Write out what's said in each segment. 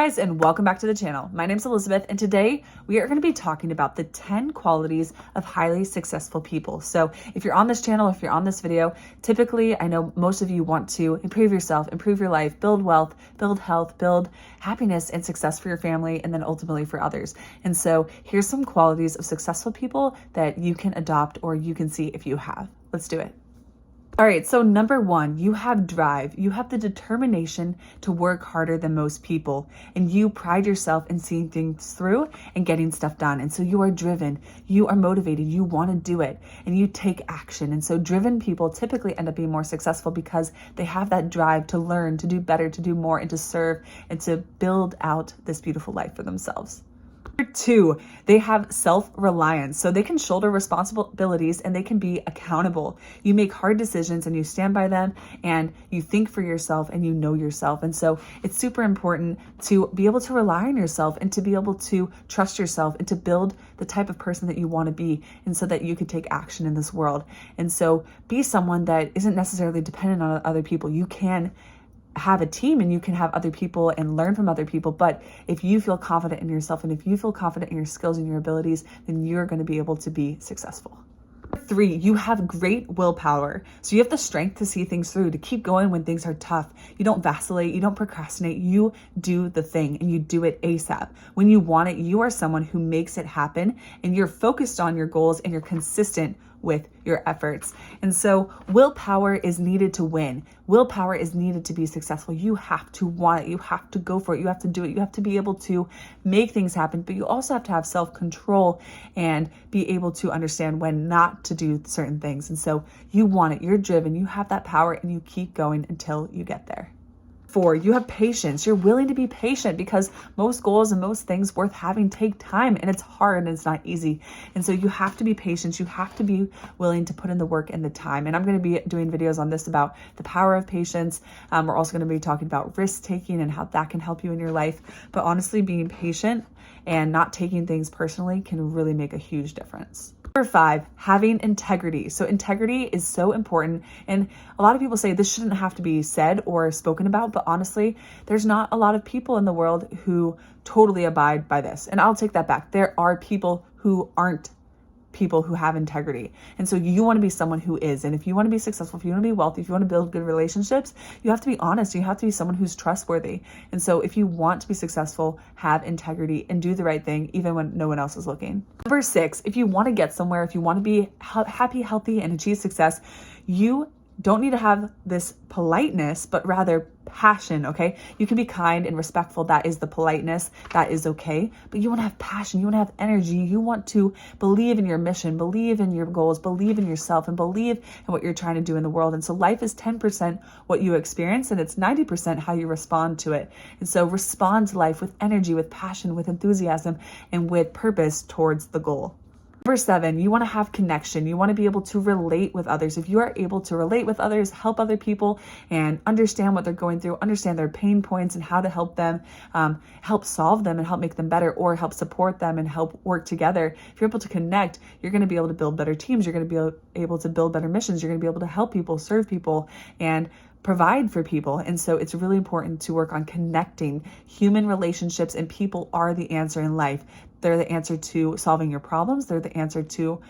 Guys, and welcome back to the channel. My name's Elizabeth, and today we are going to be talking about the 10 qualities of highly successful people. So if you're on this channel, if you're on this video, typically I know most of you want to improve yourself, improve your life, build wealth, build health, build happiness and success for your family, and then ultimately for others. And so here's some qualities of successful people that you can adopt or you can see if you have. Let's do it. All right, so number one, you have drive. You have the determination to work harder than most people, and you pride yourself in seeing things through and getting stuff done. And so you are driven, you are motivated, you want to do it, and you take action. And so driven people typically end up being more successful because they have that drive to learn, to do better, to do more, and to serve, and to build out this beautiful life for themselves. Number two, they have self-reliance. So they can shoulder responsibilities and they can be accountable. You make hard decisions and you stand by them, and you think for yourself and you know yourself. And so it's super important to be able to rely on yourself and to be able to trust yourself and to build the type of person that you want to be, and so that you could take action in this world. And so be someone that isn't necessarily dependent on other people. You can have a team and you can have other people and learn from other people. But if you feel confident in yourself and if you feel confident in your skills and your abilities, then you're going to be able to be successful. Three, you have great willpower. So you have the strength to see things through, to keep going when things are tough. You don't vacillate, you don't procrastinate, you do the thing and you do it ASAP. When you want it, you are someone who makes it happen, and you're focused on your goals and you're consistent with your efforts. And so willpower is needed to win. Willpower is needed to be successful. You have to want it. You have to go for it. You have to do it. You have to be able to make things happen, but you also have to have self-control and be able to understand when not to do certain things. And so you want it. You're driven. You have that power, and you keep going until you get there. Four, you have patience. You're willing to be patient because most goals and most things worth having take time, and it's hard and it's not easy. And so you have to be patient. You have to be willing to put in the work and the time. And I'm going to be doing videos on this about the power of patience. We're also going to be talking about risk taking and how that can help you in your life. But honestly, being patient and not taking things personally can really make a huge difference. Number five, having integrity. So integrity is so important. And a lot of people say this shouldn't have to be said or spoken about, but honestly, there's not a lot of people in the world who totally abide by this. And I'll take that back. There are people who aren't people who have integrity. And so you want to be someone who is. And if you want to be successful, if you want to be wealthy, if you want to build good relationships, you have to be honest. You have to be someone who's trustworthy. And so if you want to be successful, have integrity and do the right thing, even when no one else is looking. Number six, if you want to get somewhere, if you want to be happy, healthy, and achieve success, you don't need to have this politeness, but rather passion, okay? You can be kind and respectful. That is the politeness. That is okay. But you want to have passion. You want to have energy. You want to believe in your mission, believe in your goals, believe in yourself, and believe in what you're trying to do in the world. And so life is 10% what you experience, and it's 90% how you respond to it. And so respond to life with energy, with passion, with enthusiasm, and with purpose towards the goal. Number seven, you want to have connection. You want to be able to relate with others. If you are able to relate with others, help other people, and understand what they're going through, understand their pain points and how to help them, help solve them and help make them better, or help support them and help work together. If you're able to connect, you're going to be able to build better teams. You're going to be able to build better missions. You're going to be able to help people, serve people, and provide for people. And so it's really important to work on connecting. Human relationships and people are the answer in life. They're the answer to solving your problems. They're the answer to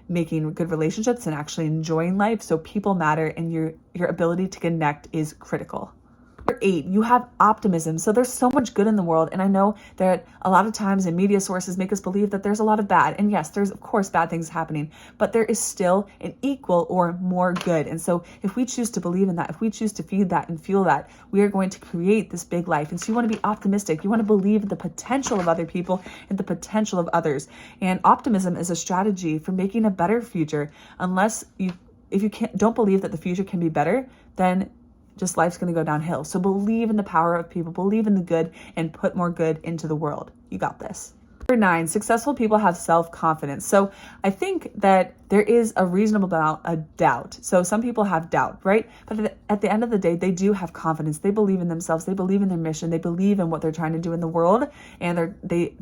making good relationships and actually enjoying life. So people matter, and your ability to connect is critical. Number eight, you have optimism. So there's so much good in the world. And I know that a lot of times in media sources make us believe that there's a lot of bad. And yes, there's of course bad things happening, but there is still an equal or more good. And so if we choose to believe in that, if we choose to feed that and fuel that, we are going to create this big life. And so you want to be optimistic. You want to believe in the potential of other people and the potential of others. And optimism is a strategy for making a better future. If you don't believe that the future can be better, then just life's going to go downhill. So believe in the power of people, believe in the good, and put more good into the world. You got this. Number nine, successful people have self-confidence. So I think that there is a reasonable amount of doubt. So some people have doubt, right? But at the end of the day, they do have confidence. They believe in themselves. They believe in their mission. They believe in what they're trying to do in the world, and they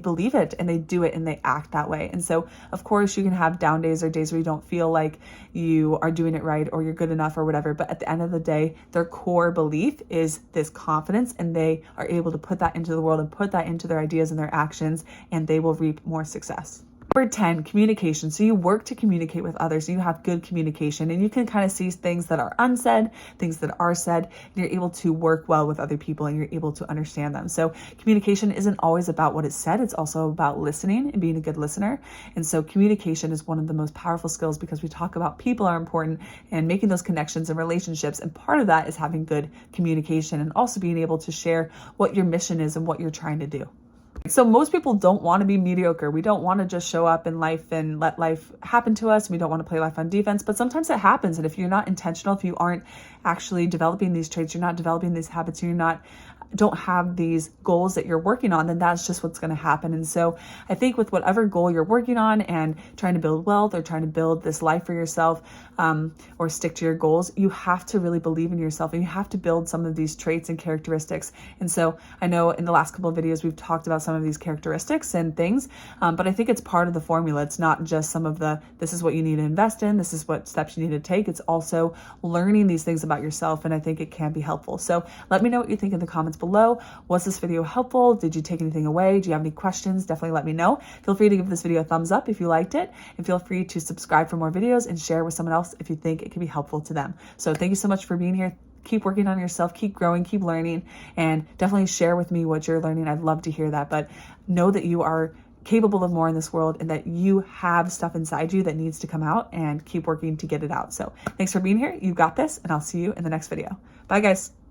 believe it, and they do it, and they act that way. And so, of course, you can have down days or days where you don't feel like you are doing it right or you're good enough or whatever. But at the end of the day, their core belief is this confidence, and they are able to put that into the world and put that into their ideas and their actions, and they will reap more success. Number 10, communication. So you work to communicate with others. You have good communication, and you can kind of see things that are unsaid, things that are said, and you're able to work well with other people, and you're able to understand them. So communication isn't always about what is said. It's also about listening and being a good listener. And so communication is one of the most powerful skills, because we talk about people are important and making those connections and relationships. And part of that is having good communication and also being able to share what your mission is and what you're trying to do. So most people don't want to be mediocre. We don't want to just show up in life and let life happen to us. We don't want to play life on defense, but sometimes it happens. And if you're not intentional, if you aren't actually developing these traits, you're not developing these habits, don't have these goals that you're working on, then that's just what's going to happen. And so I think with whatever goal you're working on and trying to build wealth or trying to build this life for yourself, or stick to your goals, you have to really believe in yourself, and you have to build some of these traits and characteristics. And so I know in the last couple of videos, we've talked about some of these characteristics and things, but I think it's part of the formula. It's not just some of this is what you need to invest in, this is what steps you need to take. It's also learning these things about yourself, and I think it can be helpful. So let me know what you think in the comments below. Was this video helpful? Did you take anything away? Do you have any questions? Definitely let me know. Feel free to give this video a thumbs up if you liked it, and feel free to subscribe for more videos and share with someone else if you think it can be helpful to them. So thank you so much for being here. Keep working on yourself, keep growing, keep learning, and definitely share with me what you're learning. I'd love to hear that, but know that you are capable of more in this world, and that you have stuff inside you that needs to come out, and keep working to get it out. So thanks for being here. You got this, and I'll see you in the next video. Bye guys.